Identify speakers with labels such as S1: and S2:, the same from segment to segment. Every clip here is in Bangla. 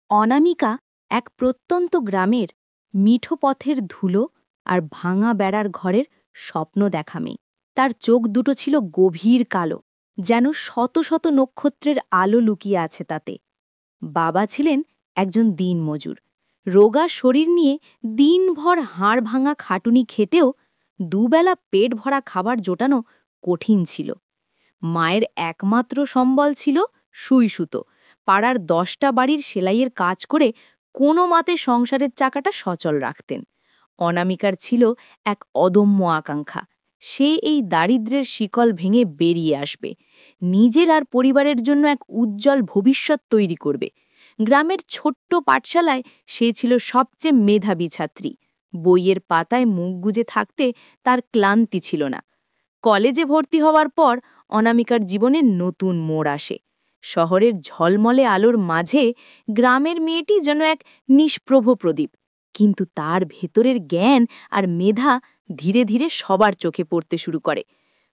S1: অনামিকা এক প্রত্যন্ত গ্রামের মিঠো পথের ধুলো আর ভাঙা বেড়ার ঘরের স্বপ্ন দেখা মেয়ে। তার চোখ দুটো ছিল গভীর কালো, যেন শত শত নক্ষত্রের আলো লুকিয়ে আছে তাতে। বাবা ছিলেন একজন দিনমজুর, রোগা শরীর নিয়ে দিনভর হাড় ভাঙা খাটুনি খেটেও দুবেলা পেট ভরা খাবার জোটানো কঠিন ছিল। মায়ের একমাত্র সম্বল ছিল সুই সুতো, পাড়ার 10টা বাড়ির সেলাইয়ের কাজ করে কোনো মতে সংসারের চাকাটা সচল রাখতেন। অনামিকার ছিল এক অদম্য আকাঙ্ক্ষা, সে এই দারিদ্র্যের শিকল ভেঙে বেরিয়ে আসবে, নিজের আর পরিবারের জন্য এক উজ্জ্বল ভবিষ্যৎ তৈরি করবে। গ্রামের ছোট্ট পাঠশালায় সে ছিল সবচেয়ে মেধাবী ছাত্রী। বইয়ের পাতায় মুখ গুজে থাকতে তার ক্লান্তি ছিল না। কলেজে ভর্তি হওয়ার পর অনামিকার জীবনে নতুন মোড় আসে। শহরের ঝলমলে আলোর মাঝে গ্রামের মেয়েটি যেন এক নিষ্প্রভ প্রদীপ, কিন্তু তার ভেতরের জ্ঞান আর মেধা ধীরে ধীরে সবার চোখে পড়তে শুরু করে।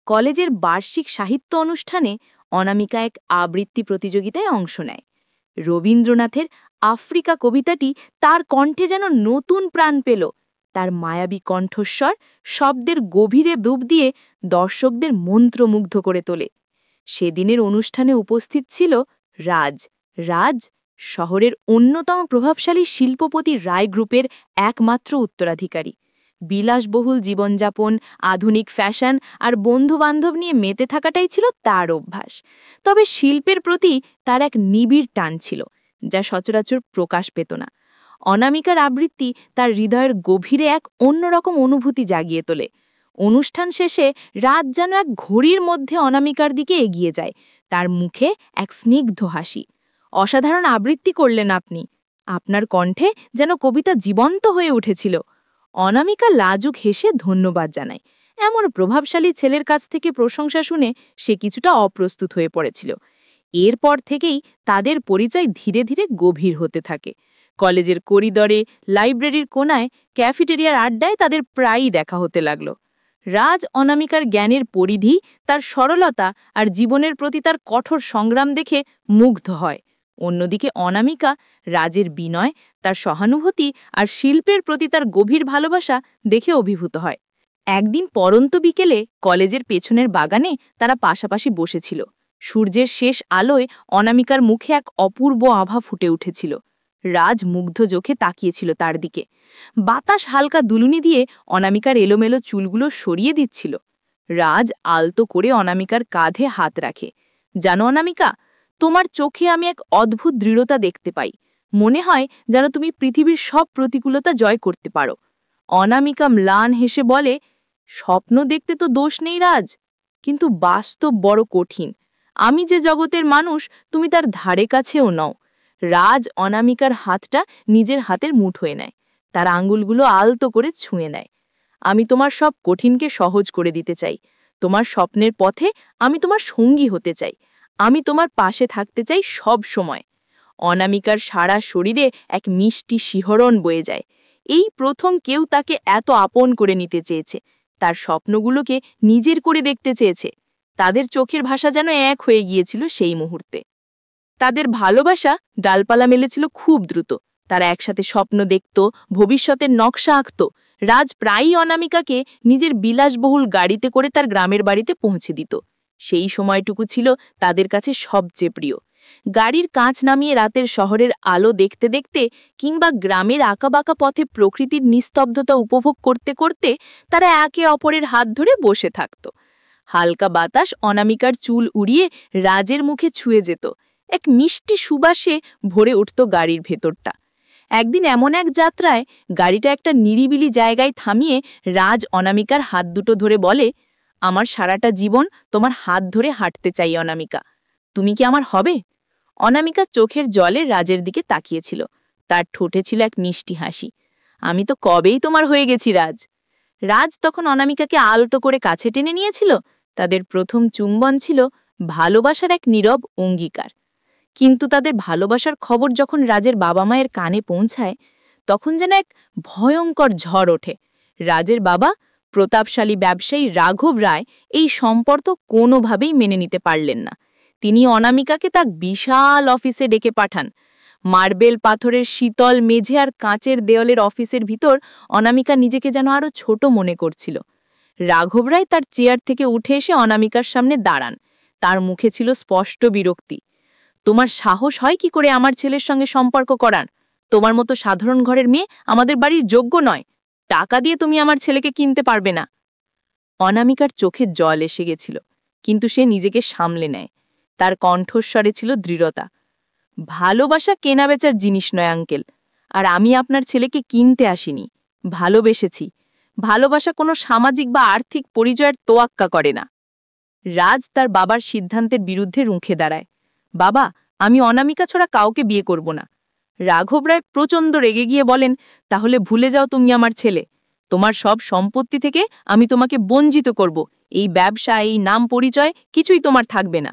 S1: কলেজের বার্ষিক সাহিত্য অনুষ্ঠানে অনামিকা এক আবৃত্তি প্রতিযোগিতায় অংশ নেয়। রবীন্দ্রনাথের আফ্রিকা কবিতাটি তার কণ্ঠে যেন নতুন প্রাণ পেল। তার মায়াবী কণ্ঠস্বর শব্দের গভীরে ডুব দিয়ে দর্শকদের মন্ত্রমুগ্ধ করে তোলে। সেদিনের অনুষ্ঠানে উপস্থিত ছিল রাজ, শহরের অন্যতম প্রভাবশালী শিল্পপতি রায় গ্রুপের একমাত্র উত্তরাধিকারী। বিলাসবহুল জীবনযাপন, আধুনিক ফ্যাশন আর বন্ধুবান্ধব নিয়ে মেতে থাকাটাই ছিল তার অভ্যাস। তবে শিল্পের প্রতি তার এক নিবিড় টান ছিল, যা সচরাচর প্রকাশ পেত না। অনামিকার আবৃত্তি তার হৃদয়ের গভীরে এক অন্যরকম অনুভূতি জাগিয়ে তোলে। অনুষ্ঠান শেষে রাত যেন এক ঘড়ির মধ্যে অনামিকার দিকে এগিয়ে যায়, তার মুখে এক স্নিগ্ধ হাসি। অসাধারণ আবৃত্তি করলেন আপনি, আপনার কণ্ঠে যেন কবিতা জীবন্ত হয়ে উঠেছিল। অনামিকা লাজুক হেসে ধন্যবাদ জানায়। এমন প্রভাবশালী ছেলের কাছ থেকে প্রশংসা শুনে সে কিছুটা অপ্রস্তুত হয়ে পড়েছিল। এরপর থেকেই তাদের পরিচয় ধীরে ধীরে গভীর হতে থাকে। কলেজের করিডরে, লাইব্রেরির কোনায়, ক্যাফেটেরিয়ার আড্ডায় তাদের প্রায়ই দেখা হতে লাগল। রাজ অনামিকার জ্ঞানের পরিধি, তার সরলতা আর জীবনের প্রতি তার কঠোর সংগ্রাম দেখে মুগ্ধ হয়। অন্যদিকে অনামিকা রাজের বিনয়, তার সহানুভূতি আর শিল্পের প্রতি তার গভীর ভালোবাসা দেখে অভিভূত হয়। একদিন পরন্ত বিকেলে কলেজের পেছনের বাগানে তারা পাশাপাশি বসেছিল। সূর্যের শেষ আলোয় অনামিকার মুখে এক অপূর্ব আভা ফুটে উঠেছিল। রাজ মুগ্ধ চোখে তাকিয়েছিল তার দিকে। বাতাস হালকা দুলুনি দিয়ে অনামিকার এলোমেলো চুলগুলো সরিয়ে দিচ্ছিল। রাজ আলতো করে অনামিকার কাঁধে হাত রাখে। জানো অনামিকা, তোমার চোখে আমি এক অদ্ভুত দৃঢ়তা দেখতে পাই। মনে হয় যেন তুমি পৃথিবীর সব প্রতিকূলতা জয় করতে পারো। অনামিকা ম্লান হেসে বলে, স্বপ্ন দেখতে তো দোষ নেই রাজ, কিন্তু বাস্তব বড় কঠিন। আমি যে জগতের মানুষ, তুমি তার ধারে কাছেও নও। রাজ অনামিকার হাতটা নিজের হাতের মুঠোয় নেয়, তার আঙ্গুলগুলো আলতো করে ছুঁয়ে নেয়। আমি তোমার সব কঠিনকে সহজ করে দিতে চাই। তোমার স্বপ্নের পথে আমি তোমার সঙ্গী হতে চাই। আমি তোমার পাশে থাকতে চাই সব সময়। অনামিকার সারা শরীরে এক মিষ্টি শিহরণ বয়ে যায়। এই প্রথম কেউ তাকে এত আপন করে নিতে চেয়েছে, তার স্বপ্নগুলোকে নিজের করে দেখতে চেয়েছে। তাদের চোখের ভাষা যেন এক হয়ে গিয়েছিল সেই মুহূর্তে। তাদের ভালোবাসা ডালপালা মেলেছিল খুব দ্রুত। তারা একসাথে স্বপ্ন দেখত, ভবিষ্যতের নকশা আঁকত। রাজ প্রায়ই অনামিকাকে নিজের বিলাসবহুল গাড়িতে করে তার গ্রামের বাড়িতে পৌঁছে দিত। সেই সময়টুকু ছিল তাদের কাছে সবচেয়ে প্রিয়। গাড়ির কাঁচ নামিয়ে রাতের শহরের আলো দেখতে দেখতে কিংবা গ্রামের আঁকাবাঁকা পথে প্রকৃতির নিস্তব্ধতা উপভোগ করতে করতে তারা একে অপরের হাত ধরে বসে থাকত। হালকা বাতাস অনামিকার চুল উড়িয়ে রাজের মুখে ছুঁয়ে যেত। এক মিষ্টি সুবাসে ভরে উঠত গাড়ির ভেতরটা। একদিন এমন এক যাত্রায় গাড়িটা একটা নিরিবিলি জায়গায় থামিয়ে রাজ অনামিকার হাত দুটো ধরে বলে, আমার সারাটা জীবন তোমার হাত ধরে হাঁটতে চাই অনামিকা, তুমি কি আমার হবে? অনামিকা চোখের জলে রাজের দিকে তাকিয়েছিল। তার ঠোঁটে ছিল এক মিষ্টি হাসি। আমি তো কবেই তোমার হয়ে গেছি রাজ। রাজ তখন অনামিকাকে আলতো করে কাছে টেনে নিয়েছিল। তাদের প্রথম চুম্বন ছিল ভালোবাসার এক নীরব অঙ্গীকার। কিন্তু তাদের ভালোবাসার খবর যখন রাজের বাবা মায়ের কানে পৌঁছায়, তখন যেন এক ভয়ঙ্কর ঝড় ওঠে। রাজের বাবা, প্রতাপশালী ব্যবসায়ী রাঘব রায়, এই সম্পর্ক কোনোভাবেই মেনে নিতে পারলেন না। তিনি অনামিকাকে তার বিশাল অফিসে ডেকে পাঠান।
S2: মার্বেল পাথরের শীতল মেঝে আর কাঁচের দেওয়ালের অফিসের ভিতর অনামিকা নিজেকে যেন আরও ছোট মনে করছিল। রাঘব রায় তার চেয়ার থেকে উঠে এসে অনামিকার সামনে দাঁড়ান। তার মুখে ছিল স্পষ্ট বিরক্তি। তোমার সাহস হয় কি করে আমার ছেলের সঙ্গে সম্পর্ক করার? তোমার মতো সাধারণ ঘরের মেয়ে আমাদের বাড়ির যোগ্য নয়। টাকা দিয়ে তুমি আমার ছেলেকে কিনতে পারবে না। অনামিকার চোখে জল এসে গেছিল, কিন্তু সে নিজেকে সামলে নেয়। তার কণ্ঠস্বরে ছিল দৃঢ়তা। ভালোবাসা কেনাবেচার জিনিস নয় আঙ্কেল, আর আমি আপনার ছেলেকে কিনতে আসিনি, ভালোবেসেছি। ভালোবাসা কোনো সামাজিক বা আর্থিক পরিচয়ের তোয়াক্কা করে না। রাজ তার বাবার সিদ্ধান্তের বিরুদ্ধে রুখে দাঁড়ায়। বাবা, আমি অনামিকা ছাড়া কাউকে বিয়ে করব না। রাঘব রায় প্রচণ্ড রেগে গিয়ে বলেন, তাহলে ভুলে যাও তুমি আমার ছেলে। তোমার সব সম্পত্তি থেকে আমি তোমাকে বঞ্চিত করব। এই ব্যবসা, এই নাম পরিচয় কিছুই তোমার থাকবে না।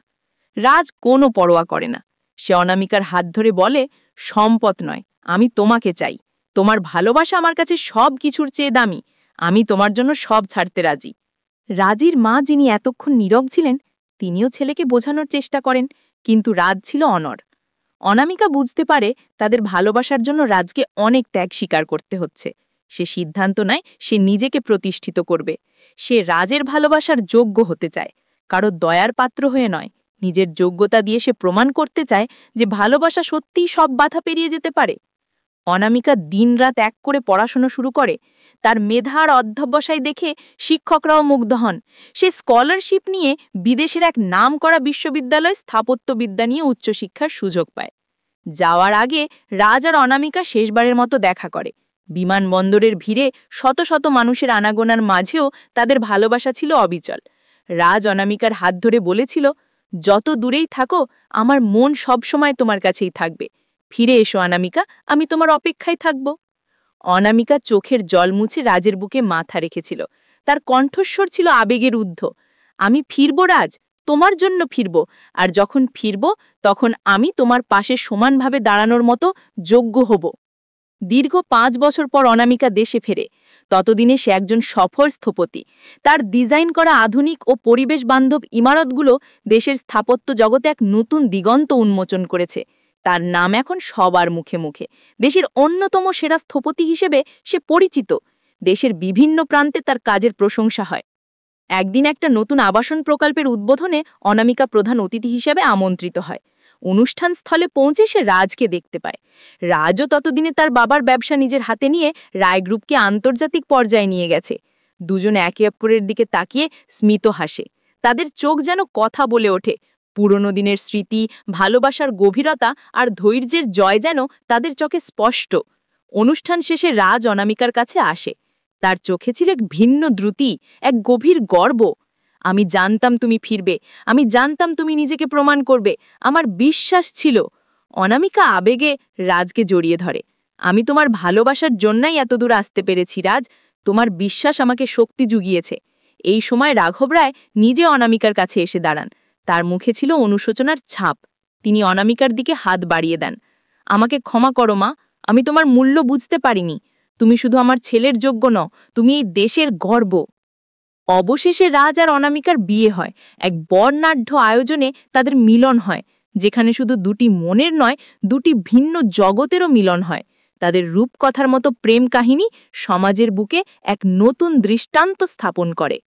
S2: রাজ কোনো পরোয়া করে না। সে অনামিকার হাত ধরে বলে, সম্পদ নয়, আমি তোমাকে চাই। তোমার ভালোবাসা আমার কাছে সব কিছুর চেয়ে দামি। আমি তোমার জন্য সব ছাড়তে রাজি। রাজির মা, যিনি এতক্ষণ নীরব ছিলেন, তিনিও ছেলেকে বোঝানোর চেষ্টা করেন, কিন্তু রাজ ছিল অনড়। অনামিকা বুঝতে পারে তাদের ভালোবাসার জন্য রাজকে অনেক ত্যাগ স্বীকার করতে হচ্ছে। সে সিদ্ধান্ত নেয় সে নিজেকে প্রতিষ্ঠিত করবে। সে রাজের ভালোবাসার যোগ্য হতে চায়, কারো দয়ার পাত্র হয়ে নয়। নিজের যোগ্যতা দিয়ে সে প্রমাণ করতে চায় যে ভালোবাসা সত্যিই সব বাধা পেরিয়ে যেতে পারে। অনামিকা দিনরাত এক করে পড়াশোনা শুরু করে। তার মেধা আর অধ্যবসায় দেখে শিক্ষকরাও মুগ্ধ হন। সে স্কলারশিপ নিয়ে বিদেশের এক নামকরা বিশ্ববিদ্যালয়ে স্থাপত্যবিদ্যা নিয়ে উচ্চশিক্ষার সুযোগ পায়। যাওয়ার আগে রাজ আর অনামিকা শেষবারের মতো দেখা করে। বিমানবন্দরের ভিড়ে শত শত মানুষের আনাগোনার মাঝেও তাদের ভালোবাসা ছিল অবিচল। রাজ অনামিকার হাত ধরে বলেছিল, যত দূরেই থাকো, আমার মন সবসময় তোমার কাছেই থাকবে। ফিরে এসো অনামিকা, আমি তোমার অপেক্ষায় থাকব। অনামিকা চোখের জল মুছে রাজের বুকে মাথা রেখেছিল। তার কণ্ঠস্বর ছিল আবেগের ঊর্ধ্ব। আমি ফিরব রাজ, তোমার জন্য ফিরব। আর যখন ফিরব, তখন আমি তোমার পাশে সমানভাবে দাঁড়ানোর মতো যোগ্য হব। দীর্ঘ 5 বছর পর অনামিকা দেশে ফেরে। ততদিনে সে একজন সফল স্থপতি। তার ডিজাইন করা আধুনিক ও পরিবেশ বান্ধব ইমারতগুলো দেশের স্থাপত্য জগতে এক নতুন দিগন্ত উন্মোচন করেছে। তার নাম এখন সবার মুখে মুখে। দেশের অন্যতম সেরা স্থপতি হিসেবে সে পরিচিত। দেশের বিভিন্ন প্রান্তে তার কাজের প্রশংসা হয়। একদিন একটা নতুন আবাসন প্রকল্পের উদ্বোধনে অনামিকা প্রধান অতিথি হিসেবে আমন্ত্রিত হয়। অনুষ্ঠান স্থলে পৌঁছে সে রাজকে দেখতে পায়। রাজও ততদিনে তার বাবার ব্যবসা নিজের হাতে নিয়ে রায় গ্রুপকে আন্তর্জাতিক পর্যায়ে নিয়ে গেছে। দুজন একে অপরের দিকে তাকিয়ে স্মিত হাসে। তাদের চোখ যেন কথা বলে ওঠে। পুরনো দিনের স্মৃতি, ভালোবাসার গভীরতা আর ধৈর্যের জয় যেন তাদের চোখে স্পষ্ট। অনুষ্ঠান শেষে রাজ অনামিকার কাছে আসে। তার চোখে ছিল এক ভিন্ন দ্রুতি, এক গভীর গর্ব। আমি জানতাম তুমি ফিরবে, আমি জানতাম তুমি নিজেকে প্রমাণ করবে, আমার বিশ্বাস ছিল। অনামিকা আবেগে রাজকে জড়িয়ে ধরে। আমি তোমার ভালোবাসার জন্যই এতদূর আসতে পেরেছি রাজ, তোমার বিশ্বাস আমাকে শক্তি জুগিয়েছে। এই সময় রাঘব রায় নিজে অনামিকার কাছে এসে দাঁড়ান। তার মুখে ছিল অনুশোচনার ছাপ। তিনি অনামিকার দিকে হাত বাড়িয়ে দেন। আমাকে ক্ষমা করো মা, আমি তোমার মূল্য বুঝতে পারিনি। তুমি শুধু আমার ছেলের যোগ্য নও, তুমি এই দেশের গর্ব। অবশেষে রাজ আর অনামিকার বিয়ে হয়। এক বর্ণাঢ্য আয়োজনে তাদের মিলন হয়, যেখানে শুধু দুটি মনের নয়, দুটি ভিন্ন জগতেরও মিলন হয়। তাদের রূপকথার মতো প্রেম কাহিনী সমাজের বুকে এক নতুন দৃষ্টান্ত স্থাপন করে।